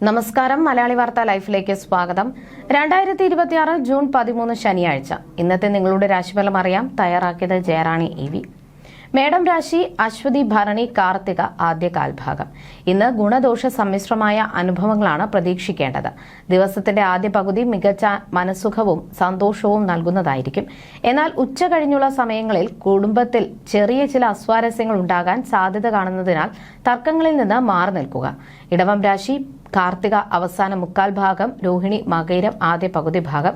നമസ്കാരം. മലയാളി വാർത്ത ലൈഫിലേക്ക് സ്വാഗതം. 2026 ജൂൺ 13 ശനിയാഴ്ച. ഇന്നത്തെ നിങ്ങളുടെ രാശിഫലം അറിയാം. തയ്യാറാക്കിയത് ജയറാണി EV. മേടം രാശി അശ്വതി ഭരണി കാർത്തിക ആദ്യ കാൽഭാഗം. ഇന്ന് ഗുണദോഷ സമ്മിശ്രമായ അനുഭവങ്ങളാണ് പ്രതീക്ഷിക്കേണ്ടത്. ദിവസത്തിന്റെ ആദ്യ പകുതി മികച്ച മനസ്സുഖവും സന്തോഷവും നൽകുന്നതായിരിക്കും. എന്നാൽ ഉച്ച കഴിഞ്ഞുള്ള സമയങ്ങളിൽ കുടുംബത്തിൽ ചെറിയ ചില അസ്വാരസ്യങ്ങൾ ഉണ്ടാകാൻ സാധ്യത കാണുന്നതിനാൽ തർക്കങ്ങളിൽ നിന്ന് മാറി നിൽക്കുക. ഇടവം രാശി കാർത്തിക അവസാന മുക്കാൽ ഭാഗം, രോഹിണി മകയിരം ആദ്യ പകുതി ഭാഗം.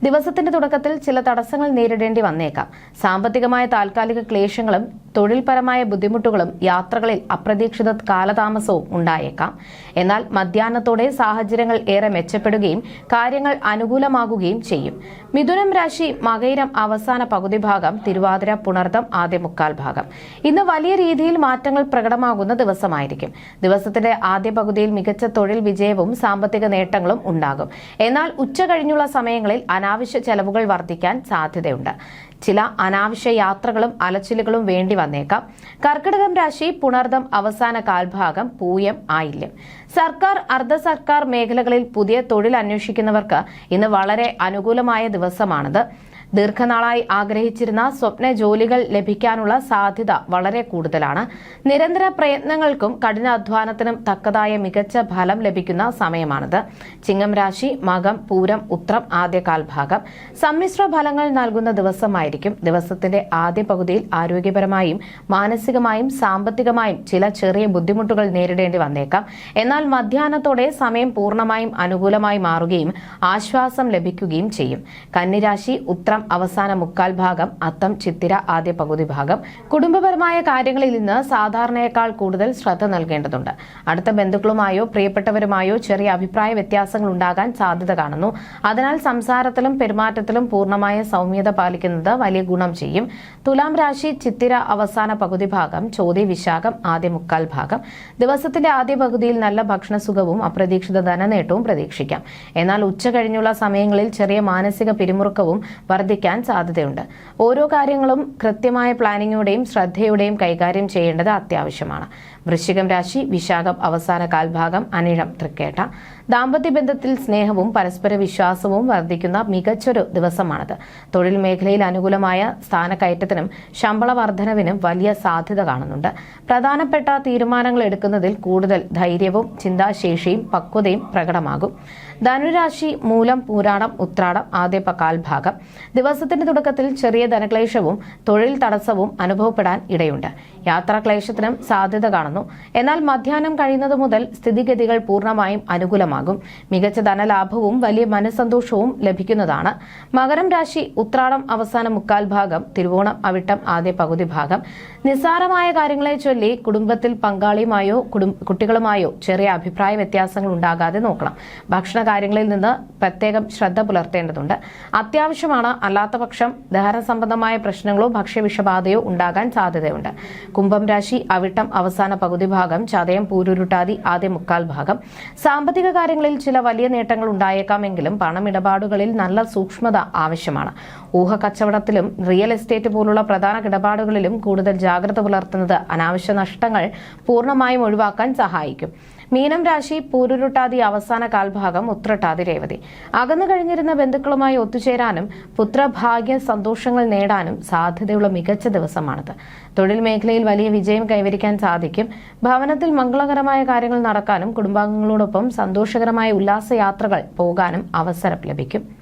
ദിവസത്തിന്റെ തുടക്കത്തിൽ ചില തടസ്സങ്ങൾ നേരിടേണ്ടി വന്നേക്കാം. സാമ്പത്തികമായ താൽക്കാലിക ക്ലേശങ്ങളും തൊഴിൽപരമായ ബുദ്ധിമുട്ടുകളും യാത്രകളിൽ അപ്രതീക്ഷിത കാലതാമസവും ഉണ്ടായേക്കാം. എന്നാൽ മധ്യാഹ്നത്തോടെ സാഹചര്യങ്ങൾ ഏറെ മെച്ചപ്പെടുകയും കാര്യങ്ങൾ അനുകൂലമാകുകയും ചെയ്യും. മിഥുനം രാശി മകയിരം അവസാന പകുതി ഭാഗം, തിരുവാതിര പുണർദം ആദ്യ മുക്കാൽ ഭാഗം. ഇന്ന് വലിയ രീതിയിൽ മാറ്റങ്ങൾ പ്രകടമാകുന്ന ദിവസമായിരിക്കും. ദിവസത്തിന്റെ ആദ്യ പകുതിയിൽ മികച്ച തൊഴിൽ വിജയവും സാമ്പത്തിക നേട്ടങ്ങളും ഉണ്ടാകും. എന്നാൽ ഉച്ച കഴിഞ്ഞുള്ള സമയങ്ങളിൽ അനാവശ്യ ചെലവുകൾ വർദ്ധിക്കാൻ സാധ്യതയുണ്ട്. ചില അനാവശ്യ യാത്രകളും അലച്ചിലുകളും വേണ്ടി വന്നേക്കാം. കർക്കിടകം രാശി പുണർദം അവസാന കാൽഭാഗം, പൂയം ആയില്യം. സർക്കാർ അർദ്ധ സർക്കാർ മേഖലകളിൽ പുതിയ തൊഴിൽ അന്വേഷിക്കുന്നവർക്ക് ഇന്ന് വളരെ അനുകൂലമായ ദിവസമാണിത്. ദീർഘനാളായി ആഗ്രഹിച്ചിരുന്ന സ്വപ്ന ജോലികൾ ലഭിക്കാനുള്ള സാധ്യത വളരെ കൂടുതലാണ്. നിരന്തര പ്രയത്നങ്ങൾക്കും കഠിനാധ്വാനത്തിനും തക്കതായ മികച്ച ഫലം ലഭിക്കുന്ന സമയമാണിത്. ചിങ്ങം രാശി മകം പൂരം ഉത്രം ആദ്യ കാൽഭാഗം. സമ്മിശ്ര ഫലങ്ങൾ നൽകുന്ന ദിവസമായിരിക്കും. ദിവസത്തിന്റെ ആദ്യ പകുതിയിൽ ആരോഗ്യപരമായും മാനസികമായും സാമ്പത്തികമായും ചില ചെറിയ ബുദ്ധിമുട്ടുകൾ നേരിടേണ്ടി വന്നേക്കാം. എന്നാൽ മധ്യാഹ്നത്തോടെ സമയം പൂർണ്ണമായും അനുകൂലമായി മാറുകയും ആശ്വാസം ലഭിക്കുകയും ചെയ്യും. കന്നിരാശി ഉത്രം അവസാന മുക്കാൽ ഭാഗം, അത്തം ചിത്തിര ആദ്യ പകുതി ഭാഗം. കുടുംബപരമായ കാര്യങ്ങളിൽ നിന്ന് സാധാരണയേക്കാൾ കൂടുതൽ ശ്രദ്ധ നൽകേണ്ടതുണ്ട്. അടുത്ത ബന്ധുക്കളുമായോ പ്രിയപ്പെട്ടവരുമായോ ചെറിയ അഭിപ്രായ വ്യത്യാസങ്ങൾ ഉണ്ടാകാൻ സാധ്യത കാണുന്നു. അതിനാൽ സംസാരത്തിലും പെരുമാറ്റത്തിലും പൂർണ്ണമായ സൗമ്യത പാലിക്കുന്നത് വലിയ ഗുണം ചെയ്യും. തുലാം രാശി ചിത്തിര അവസാന പകുതി ഭാഗം, ചോതി വിശാഖം ആദ്യ മുക്കാൽ ഭാഗം. ദിവസത്തിന്റെ ആദ്യ പകുതിയിൽ നല്ല ഭക്ഷണസുഖവും അപ്രതീക്ഷിത ധനനേട്ടവും പ്രതീക്ഷിക്കാം. എന്നാൽ ഉച്ച കഴിഞ്ഞുള്ള സമയങ്ങളിൽ ചെറിയ മാനസിക പിരിമുറുക്കവും വർദ്ധിക്കാൻ സാധ്യതയുണ്ട്. ഓരോ കാര്യങ്ങളും കൃത്യമായ പ്ലാനിങ്ങോടെയും ശ്രദ്ധയോടെയും കൈകാര്യം ചെയ്യേണ്ടത് അത്യാവശ്യമാണ്. വൃശ്ചികം രാശി വിശാഖം അവസാന കാൽഭാഗം, അനിഴം തൃക്കേട്ട. ദാമ്പത്യ ബന്ധത്തിൽ സ്നേഹവും പരസ്പര വിശ്വാസവും വർദ്ധിക്കുന്ന മികച്ചൊരു ദിവസമാണിത്. തൊഴിൽ മേഖലയിൽ അനുകൂലമായ സ്ഥാനക്കയറ്റത്തിനും ശമ്പള വർധനവിനും വലിയ സാധ്യത കാണുന്നുണ്ട്. പ്രധാനപ്പെട്ട തീരുമാനങ്ങൾ എടുക്കുന്നതിൽ കൂടുതൽ ധൈര്യവും ചിന്താശേഷിയും പക്വതയും പ്രകടമാകും. ധനുരാശി മൂലം പൂരാടം ഉത്രാടം ആദ്യ കാൽഭാഗം. ദിവസത്തിന്റെ തുടക്കത്തിൽ ചെറിയ ധനക്ലേശവും തൊഴിൽ തടസ്സവും അനുഭവപ്പെടാൻ ഇടയുണ്ട്. യാത്രാക്ലേശത്തിനും സാധ്യത കാണുന്നു. എന്നാൽ മധ്യാഹ്നം കഴിയുന്നത് മുതൽ സ്ഥിതിഗതികൾ പൂർണ്ണമായും അനുകൂലമാകും. മികച്ച ധനലാഭവും വലിയ മനസ്സന്തോഷവും ലഭിക്കുന്നതാണ്. മകരം രാശി ഉത്രാടം അവസാന മുക്കാൽ ഭാഗം, തിരുവോണം അവിട്ടം ആദ്യ പകുതി ഭാഗം. നിസ്സാരമായ കാര്യങ്ങളെ ചൊല്ലി കുടുംബത്തിൽ പങ്കാളിയുമായോ കുട്ടികളുമായോ ചെറിയ അഭിപ്രായ വ്യത്യാസങ്ങൾ ഉണ്ടാകാതെ നോക്കണം. ഭക്ഷണ കാര്യങ്ങളിൽ നിന്ന് പ്രത്യേകം ശ്രദ്ധ പുലർത്തേണ്ടതുണ്ട്. അത്യാവശ്യമാണ്. അല്ലാത്ത പക്ഷം ദഹന സംബന്ധമായ പ്രശ്നങ്ങളോ ഭക്ഷ്യവിഷബാധയോ ഉണ്ടാകാൻ സാധ്യതയുണ്ട്. കുംഭം രാശി അവിട്ടം അവസാന പകുതി ഭാഗം, ചതയം പൂരുരുട്ടാതി ആദ്യ മുക്കാൽ ഭാഗം. സാമ്പത്തിക കാര്യങ്ങളിൽ ചില വലിയ നേട്ടങ്ങൾ ഉണ്ടായേക്കാമെങ്കിലും പണമിടപാടുകളിൽ നല്ല സൂക്ഷ്മത ആവശ്യമാണ്. ഊഹക്കച്ചവടത്തിലും റിയൽ എസ്റ്റേറ്റ് പോലുള്ള പ്രധാന ഇടപാടുകളിലും കൂടുതൽ ജാഗ്രത പുലർത്തുന്നത് അനാവശ്യ നഷ്ടങ്ങൾ പൂർണ്ണമായും ഒഴിവാക്കാൻ സഹായിക്കും. മീനം രാശി പൂരുരുട്ടാതി അവസാന കാൽഭാഗം, ഉത്രട്ടാതി രേവതി. അകന്നു കഴിഞ്ഞിരുന്ന ബന്ധുക്കളുമായി ഒത്തുചേരാനും പുത്രഭാഗ്യ സന്തോഷങ്ങൾ നേടാനും സാധ്യതയുള്ള മികച്ച ദിവസമാണിത്. തൊഴിൽ മേഖലയിൽ വലിയ വിജയം കൈവരിക്കാൻ സാധിക്കും. ഭവനത്തിൽ മംഗളകരമായ കാര്യങ്ങൾ നടക്കാനും കുടുംബാംഗങ്ങളോടൊപ്പം സന്തോഷകരമായ ഉല്ലാസയാത്രകൾ പോകാനും അവസരം ലഭിക്കും.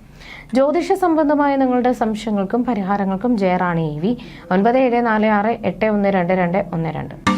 ജ്യോതിഷ സംബന്ധമായ നിങ്ങളുടെ സംശയങ്ങൾക്കും പരിഹാരങ്ങൾക്കും ജയറാണി EV 9746812212.